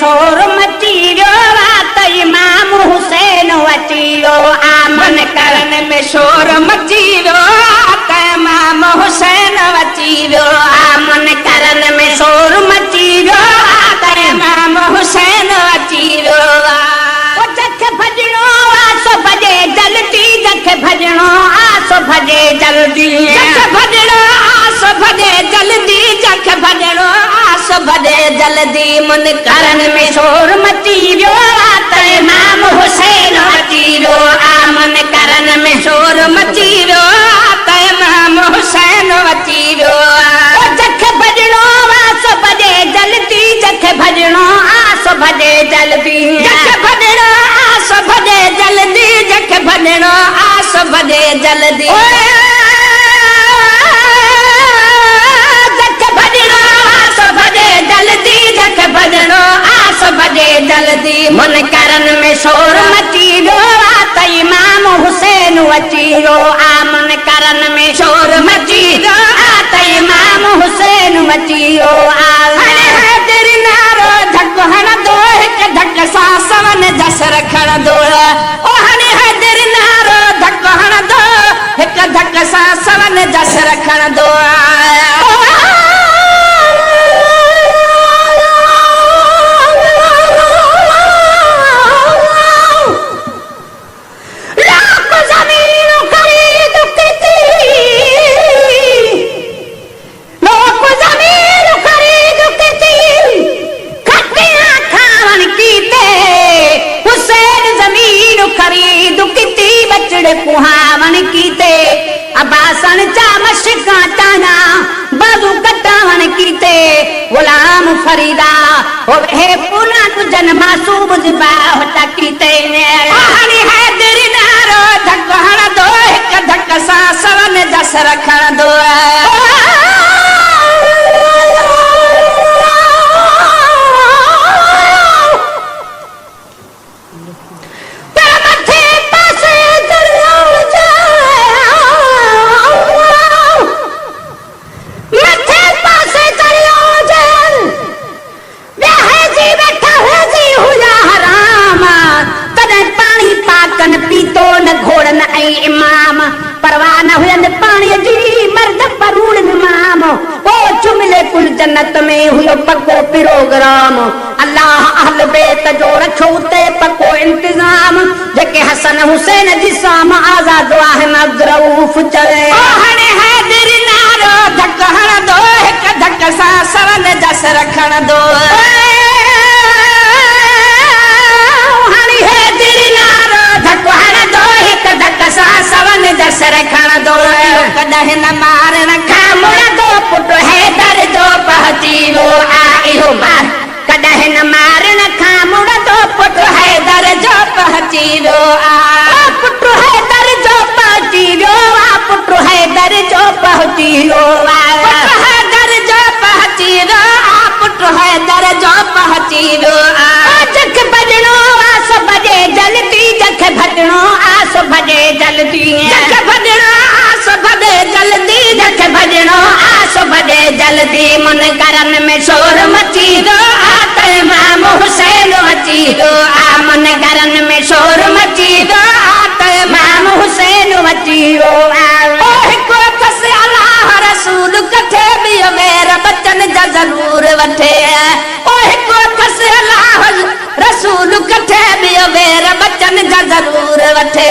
शोर मची वियो त इमाम हुसैन अची वियो आमन करण में शोर मची वियो त इमाम हुसैन अची वियो आमन करण में शोर मची वियो त इमाम हुसैन अची वियो जख भजणो आसो भजे जल्दी जख भजणो आसो भजे जल्दी जख भजणो आसो भजे जल्दी जख भजणो आसो भजे जल्दी मन करण में शोर मची वियो त इमाम हुसैन अची वियो आमन करण में शोर मची वियो त इमाम हुसैन अची वियो जख भजणो आसो भजे जल्दी जख भजणो आसो भजे जल्दी जख भजणो आसो भजे जल्दी जख भजणो आसो भजे जल्दी जख भजणो आसो भजे जल्दी जख भजणो आसो भजे जल्दी मन करण में शोर मची वियो त इमाम हुसैन अची वियो आमन करण में शोर मची वियो त इमाम हुसैन अची वियो तेरी नारो धक हण दो हिक धक सां सवन जस रखण दो ओ हणे तेरी नारो धक हण दो हिक धक सां सवन जस रखण दो कुहावन कीते अबासन चामश काटाना बाजू कटावन कीते गुलाम फरीदा ओ हे पुना तुझन मासूम जिबा होता कीते कहानी है तेरी नारो धक हण दो एक धक सा सवन जस रखण दो पीतो न घोड़न इमाम परवाह न हुयन पानी जी मर्द परूण इमाम ओ चुमले कुल जन्नत में हुयो पको प्रोग्राम अल्लाह अहल बेत जो रखो ते पको इंतजाम जेके हसन हुसैन जी साम आजाद वाहन अब्दुरऊफ चले ओ हणे है तेरी नारो धक हण दो एक धक सा सवन जस रखण दो सवन जस रखण दो कॾहिं न मारण खां मुड़दो पुट हैदर जो पहुची वियो इहो मार कॾहिं न मारण खां मुड़दो पुट हैदर जो पहुची वियो पुट हैदर जो पहुची वियो पुट हैदर जो पहुची वियो हैदर जो पहुची वियो पुट हैदर जो पहुची वियो जख भजणो आसो भजे जल्दी जख भजणो आसो भजे जल्दी जख भजणो आसो भजे जल्दी जख भजणो आसो भजे जल्दी मन करण में शोर मची वियो त इमाम हुसैन अची वियो मन करण में शोर मची वियो त इमाम हुसैन अची वियो ओ हिकु अथस अल्लाह रसूल कथे बि मेर बचन जा ज़रूर वठे ओ हिकु अथस अल्लाह रसूल कथे बि मेर बचन जा ज़रूर वठे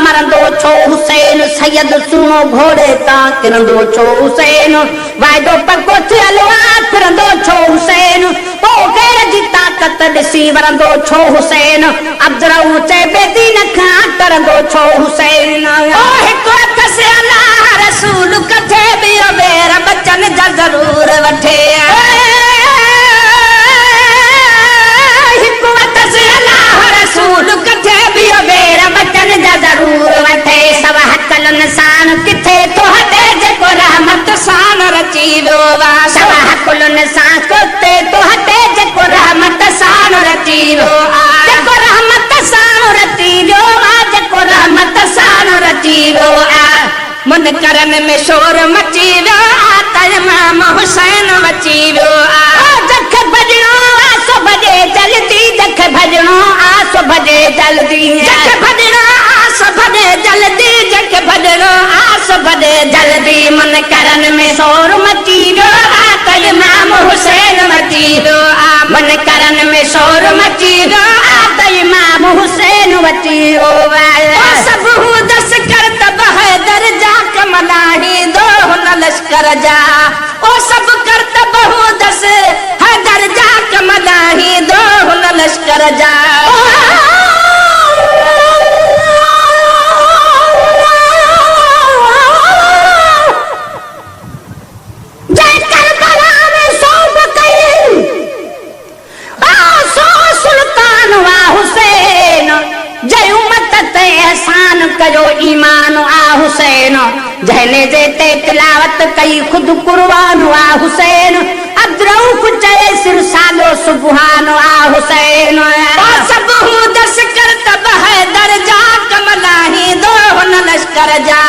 मरंदो छो हुसैन सैयद सुनो घोड़े ता किरंदो छो हुसैन वाइदो पको थियल फिरंदो छो हुसैन तो गैर जी ताकत ॾिसी वरंदो छो हुसैन अब्दुरऊ चे बेदीन खां करंदो छो हुसैन ओ हिकु अथस अल्लाह रसूल कथे बि बेर बचन जा ज़रूर वठे हिकु अथस अल्लाह रसूल कथे बि बेर बचन जा ज़रूर वठे सब हकल निशान किथे तो हटे जेको रहमत सां रची वियो सब हकल निशान मन करन में शोर मची वियो त इमाम हुसैन मची वियो जख भजणो आसो भजे जल्दी जख भजणो आसो भजे जल्दी जख भजणो आसो भजे जल्दी जख भजणो आसो भजे जल्दी मन करन में शोर मची वियो त इमाम हुसैन मची वियो मन करन में शोर मची वियो त इमाम हुसैन मची वियो सब दस कर तब है दर्जा कमलाही दो न लश्कर जा ओ सब कर तब दस है दर्जा कमलाही दो न लश्कर जा जय करबला में सौंप कई सो सुल्तान वा हुसैन जय उम्मत ते एहसान कयो ईमान आ हुसैन जहने जेते तिलावत कई खुद कुर्बान आ हुसैन अद्रऊफ चए सिर सालो सुबहान आ हुसैन सब हूँ दस कर तब है दर्जा कमलाही दो न लश्कर जा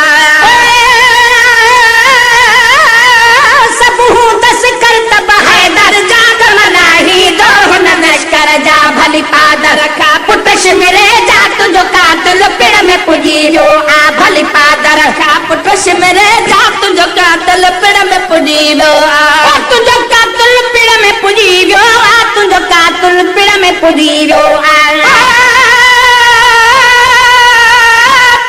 सब हूँ दस कर तब है दर्जा कमलाही दो न लश्कर जा भली पादर का पुटश मेरे जा तुझो कातल पिड़ में पुजी वियो आ भली पादर का पुटश मेरे जा तुझो कातल पिड़ में पुजी वियो आ तुझो कातल पिड़ में पुजी वियो आ तुझो कातल पिड़ में पुजी वियो आ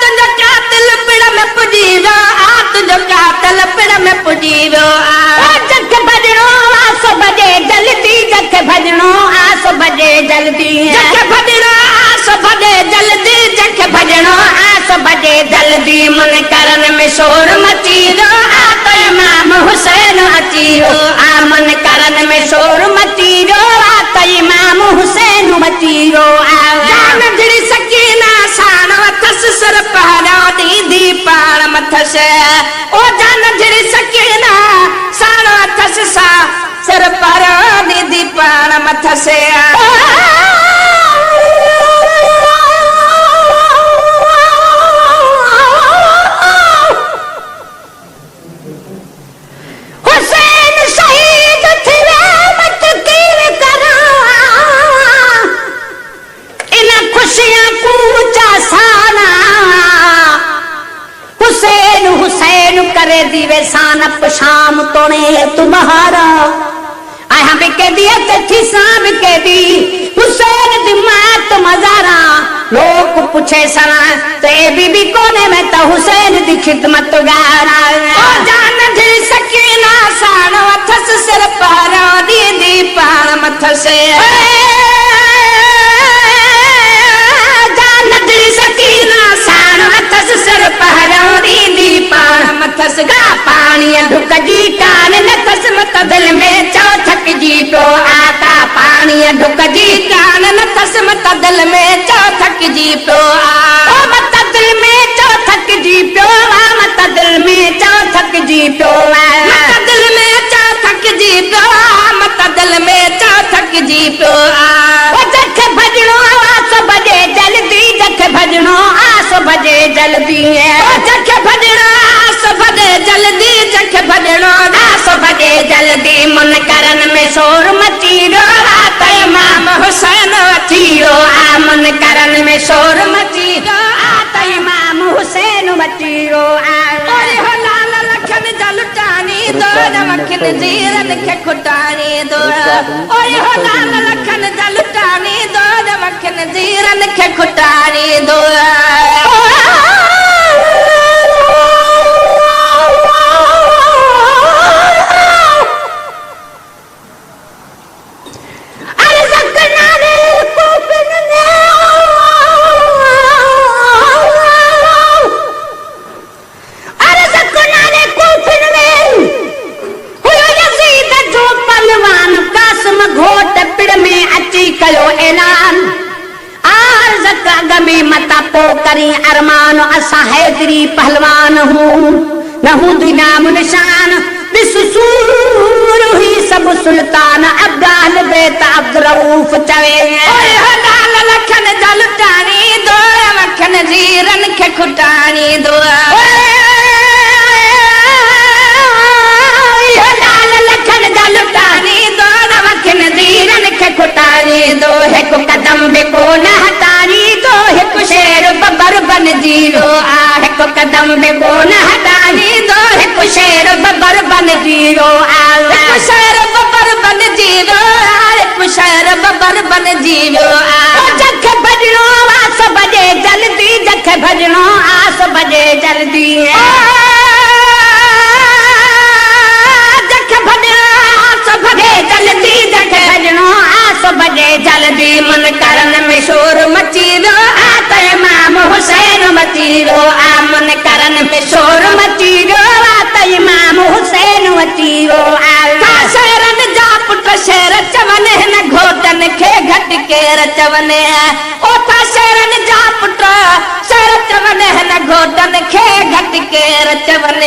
तुझो कातल पिड़ में पुजी वियो आ तुझो कातल पिड़ में पुजी वियो आ जख भजणो आसो भजे जल्दी जख भजणो आसो भजे जल्दी जख भजणो आसो भजे जल्दी जख भजणो आसो भजे जल्दी मन करन में शोर मची वियो आ त इमाम हुसैन अची वियो आ मन करन में शोर मची वियो आ त इमाम हुसैन मची वियो आ जान जड़ी सकीना साण वथस सर पहरा दीदी पाण मथस ओ जान जड़ी सकीना साण वथस सा सर पहरा दीदी पाण मथस हुसैन शहीद थिवे मत कीर करा इन खुशियां कूचा साना हुसैन हुसैन करे दीवे सानप शाम तोने तुम्हारा आया बिके दिए थी सांब के दी हुसैन दिमाग तो मजारा लोग पूछे सना तो ए बीबी कोने में तो हुसैन दी खिदमत गाना ओ जान दी सकीना साण वथस सिर पारा दीदी पाण मथस जान दी सकीना साण वथस सिर पारा दीदी पाण मथस गा पानी ढुक जी कान नथस मत दिल में चौथक जी तो आता पानी ढुक जी कान नथस मत दिल में चौथक जी तो आ मत दिल में चौथक जी तो आ मत दिल में चौथक जी तो आ मत दिल में चौथक जी तो आ मत दिल में चौथक जी तो आ जख भजणो आसो भजे जल्दी जख भजणो आसो भजे जल्दी जख भजणो आसो भजे जल्दी जख भजणो आसो भजे जल्दी मन करन में शोर मची वियो त इमाम हुसैन अची वियो आ मन करन में शोर मची वियो त इमाम हुसैन मची वियो अरे हो लाल लखन जलटानी दो मखन जीरन के खुटानी दो ओए हो लाल लखन जलटानी दो मखन जीरन के खुटानी दो घोट पिड़ में अची कयो ऐलान आर्ज़ काग में मता पो करी अरमान असा हैदरी पहलवान हूँ न हूँ नाम निशान बिसूर हुई सब सुल्तान अब्दाल बेत अब्दुर्रऊफ चवे ओए हो लाल लखन जलटानी दो मखन जीरन के खुटानी दो बि कोन हटारी दो हिकु शेर बबर बन जीरो आ हिकु कदम बि कोन हटारी दो हिकु शेर बबर बन जीरो आ हिकु शेर बबर बन जीरो आ हिकु शेर बबर बन जीरो आ जख भजणो आस बजे जल्दी जख भजणो आस बजे जल्दी बजे जल्दी मन करन में शोर मची रो आते इमाम हुसैन मची रो आ मन करन में शोर मची रो आते इमाम हुसैन मची रो आ शेरन जा पुट शेर चवन न घोटन खे घट के रचवन ओ था शेरन जा पुट शेर चवन न घोटन खे घट के रचवन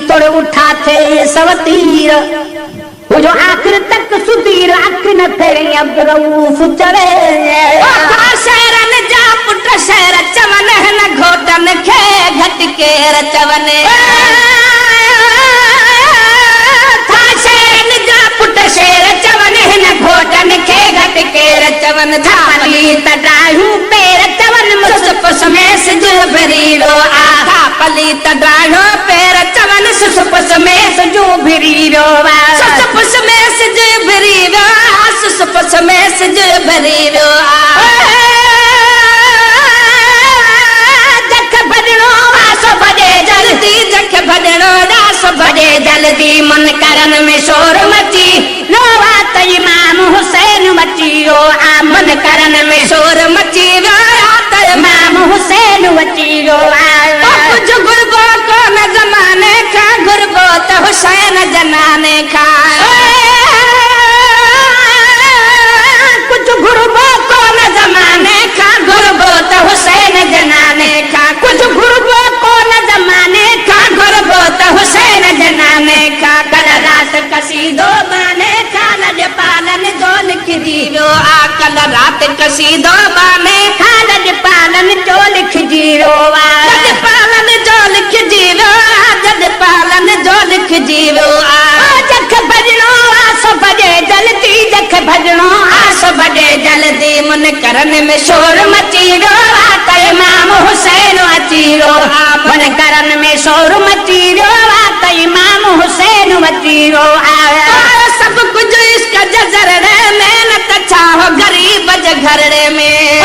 तोड़ उठा थे सवतीर वो जो आखिर तक सुधीर आखिर न फेरे अब रऊफ चढ़े शेरन जा पुट शेर चवन न घोटन खे घट के रचवन था शेरन जा पुट शेर चवन न घोटन खे घट के रचवन झापली तडाहू पेर चवन मुसुपुस में सिज भरीरो आ झापली तडाहू पेर चवन सुसुपुस में सजू भरीरो आ सुसुपुस में सिज भरीरो आ सुसुपुस में सिज भरीरो आ जख भजणो आस भजे जल्दी जख भजणो आस भजे जल्दी मन करन में शोर मची रोवा त इमाम हुसैन मची रो आ मन करन में शोर मची रो त इमाम हुसैन मची रो आ कुछ गुरबो को न जमाने का गुरबो त हुसैन जनाने का कुछ गुरबो को न जमाने का गुरबो त हुसैन जनाने का कुछ गुरबो को न जमाने का गुरबो त हुसैन जनाने का कल रात कसीदो बाने का लज पालन जो लिख जीरो आ कल रात कसीदो बाने का लज पालन जो लिख जीरो आ लज पालन जो लिख जीरो आ लज पालन जो लिख जीरो आ जख भजणो आस भजे जल्दी जख भजणो आस भजे जल्दी मन करन में शोर मची रो आत इमाम हुसैन अची रो मन करन में शोर मची रो आत इमाम हुसैन अची रो सब कुछ इसका जजरड़े में न तछा हो गरीब घरड़े में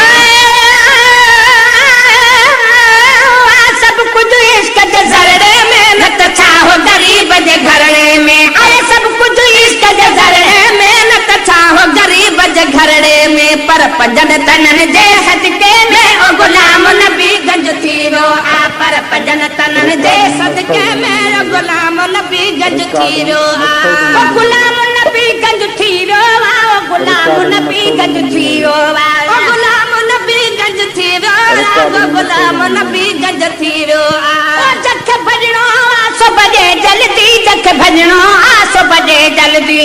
सब कुछ इसका जजरड़े में न तछा हो गरीब घरड़े में आए सब कुछ इसका जजरड़े में न तछा हो गरीब घरड़े में पर पजन तनन जे सदके में ओ गुलाम नबी गंज थीरो आ पर पजन तनन जे सदके में ओ गुलाम नबी गंज थीरो आ ओ गुलाम नबी गंज थीरो आ ओ गुलाम नबी गंज थीरो आ ओ गुलाम नबी गंज थीरो आ ओ गुलाम नबी गंज थीरो आ जख भजणो आस बजे जल्दी जख भजणो आस बजे जल्दी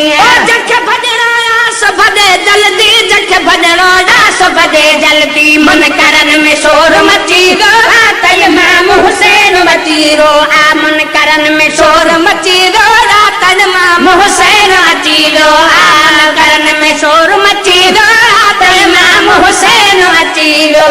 जख भजणो आस बजे जल्दी जख भजणो आस बजे जल्दी मन करन में शोर मची रो आत इमाम हुसैन मची रो आ मन करन में शोर मची रो आत इमाम हुसैन अची रो आ करन में शोर मची रो आत इमाम हुसैन अची रो